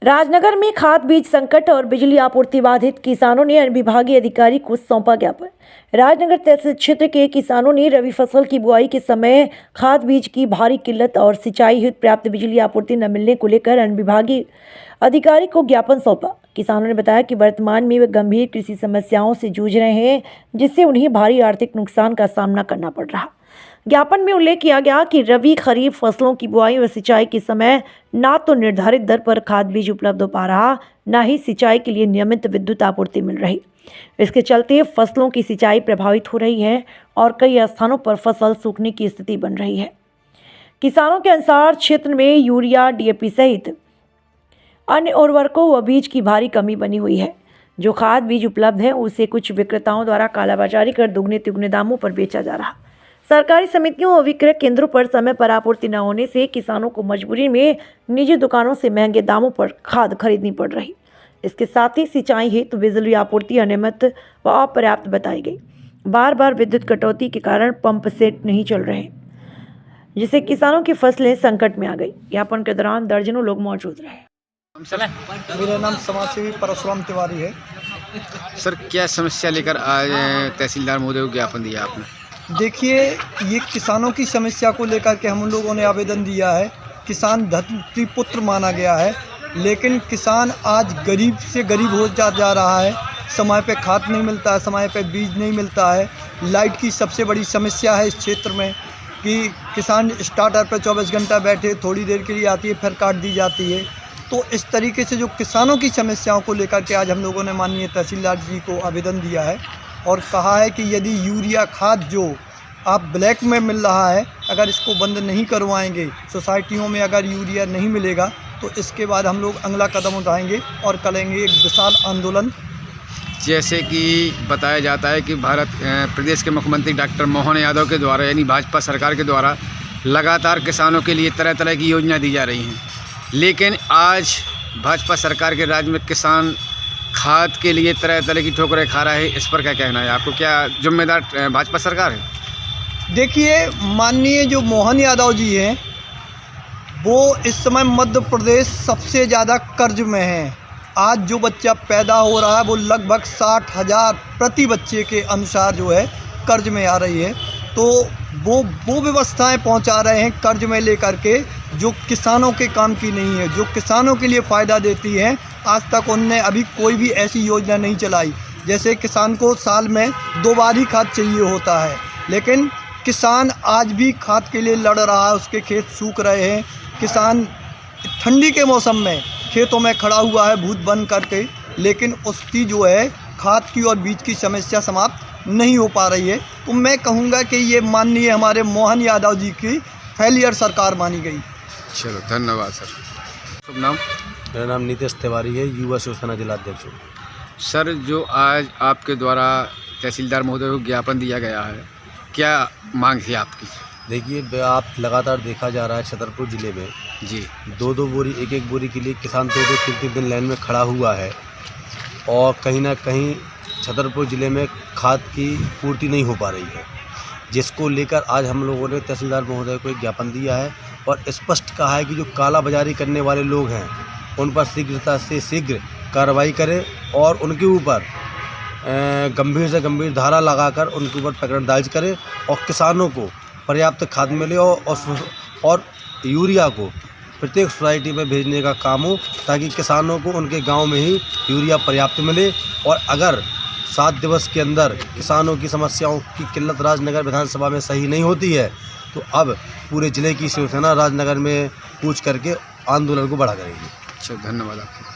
राजनगर में खाद बीज संकट और बिजली आपूर्ति बाधित, किसानों ने विभागीय अधिकारी को सौंपा ज्ञापन। राजनगर तहसील क्षेत्र के किसानों ने रबी फसल की बुआई के समय खाद बीज की भारी किल्लत और सिंचाई हेतु पर्याप्त बिजली आपूर्ति न मिलने को लेकर विभागीय अधिकारी को ज्ञापन सौंपा। किसानों ने बताया कि वर्तमान में वे गंभीर कृषि समस्याओं से जूझ रहे हैं, जिससे उन्हें भारी आर्थिक नुकसान का सामना करना पड़ रहा। ज्ञापन में उल्लेख किया गया कि रबी खरीफ फसलों की बुआई व सिंचाई के समय न तो निर्धारित दर पर खाद बीज उपलब्ध हो पा रहा, न ही सिंचाई के लिए नियमित विद्युत आपूर्ति मिल रही। इसके चलते फसलों की सिंचाई प्रभावित हो रही है और कई स्थानों पर फसल सूखने की स्थिति बन रही है। किसानों के अनुसार क्षेत्र में यूरिया, डीएपी सहित अन्य उर्वरकों व बीज की भारी कमी बनी हुई है। जो खाद बीज उपलब्ध है उसे कुछ विक्रेताओं द्वारा कालाबाजारी कर दुगने तिगुने दामों पर बेचा जा रहा। सरकारी समितियों और विक्रय केंद्रों पर समय पर आपूर्ति न होने से किसानों को मजबूरी में निजी दुकानों से महंगे दामों पर खाद खरीदनी पड़ रही। इसके साथ ही सिंचाई हेतु बिजली आपूर्ति अनियमित व अपर्याप्त बताई गई। बार बार विद्युत कटौती के कारण पंप सेट नहीं चल रहे, जिससे किसानों की फसलें संकट में आ गई। ज्ञापन के दौरान दर्जनों लोग मौजूद रहे। मेरा नाम समाजसेवी परशुराम तिवारी है। सर, क्या समस्या लेकर आज तहसीलदार महोदय को ज्ञापन दिया आपने? देखिए, ये किसानों की समस्या को लेकर के हम लोगों ने आवेदन दिया है। किसान धरती पुत्र माना गया है, लेकिन किसान आज गरीब से गरीब हो जा रहा है। समय पे खाद नहीं मिलता है, समय पे बीज नहीं मिलता है। लाइट की सबसे बड़ी समस्या है इस क्षेत्र में कि किसान स्टार्टर पर 24 घंटा बैठे, थोड़ी देर के लिए आती है फिर काट दी जाती है। तो इस तरीके से जो किसानों की समस्याओं को लेकर के आज हम लोगों ने माननीय तहसीलदार जी को आवेदन दिया है और कहा है कि यदि यूरिया खाद जो आप ब्लैक में मिल रहा है, अगर इसको बंद नहीं करवाएंगे, सोसाइटियों में अगर यूरिया नहीं मिलेगा, तो इसके बाद हम लोग अगला कदम उठाएंगे और करेंगे एक विशाल आंदोलन। जैसे कि बताया जाता है कि प्रदेश के मुख्यमंत्री डॉक्टर मोहन यादव के द्वारा, यानी भाजपा सरकार के द्वारा लगातार किसानों के लिए तरह तरह की योजना दी जा रही हैं, लेकिन आज भाजपा सरकार के राज में किसान खाद के लिए तरह तरह की ठोकरें खा रहा है। इस पर क्या कहना है आपको? क्या जिम्मेदार भाजपा सरकार है? देखिए, माननीय जो मोहन यादव जी हैं, वो इस समय मध्य प्रदेश सबसे ज़्यादा कर्ज में है। आज जो बच्चा पैदा हो रहा है वो लगभग 60,000 प्रति बच्चे के अनुसार जो है कर्ज में आ रही है। तो वो व्यवस्थाएं पहुंचा रहे हैं कर्ज में लेकर के, जो किसानों के काम की नहीं है, जो किसानों के लिए फ़ायदा देती है। आज तक उनने अभी कोई भी ऐसी योजना नहीं चलाई। जैसे किसान को साल में 2 बार ही खाद चाहिए होता है, लेकिन किसान आज भी खाद के लिए लड़ रहा है। उसके खेत सूख रहे हैं। किसान ठंडी के मौसम में खेतों में खड़ा हुआ है भूत बन करके, लेकिन उसकी जो है खाद की और बीज की समस्या समाप्त नहीं हो पा रही है। तो मैं कहूँगा कि ये माननीय हमारे मोहन यादव जी की फेलियर सरकार मानी गई। चलो, धन्यवाद सर। शुभ नाम? मेरा नाम नीतीश तिवारी है, युवा शिवसेना जिलाध्यक्ष हूँ। सर, जो आज आपके द्वारा तहसीलदार महोदय को ज्ञापन दिया गया है, क्या मांग थी आपकी? देखिए, आप लगातार देखा जा रहा है छतरपुर ज़िले में जी 2-2 बोरी, 1-1 बोरी के लिए किसान 2-2 3-3 दिन लाइन में खड़ा हुआ है और कहीं ना कहीं छतरपुर ज़िले में खाद की पूर्ति नहीं हो पा रही है, जिसको लेकर आज हम लोगों ने तहसीलदार महोदय को एक ज्ञापन दिया है और स्पष्ट कहा है कि जो काला बाजारी करने वाले लोग हैं उन पर शीघ्रता से शीघ्र कार्रवाई करें और उनके ऊपर गंभीर से गंभीर धारा लगाकर उनके ऊपर प्रकरण दर्ज करें और किसानों को पर्याप्त खाद मिले और यूरिया को प्रत्येक सोसाइटी में भेजने का काम हो, ताकि किसानों को उनके गांव में ही यूरिया पर्याप्त मिले। और अगर 7 दिवस के अंदर किसानों की समस्याओं की किल्लत राजनगर विधानसभा में सही नहीं होती है, तो अब पूरे ज़िले की शिवसेना राजनगर में कूच करके आंदोलन को बढ़ा करेगी। अच्छा, धन्यवाद आपको।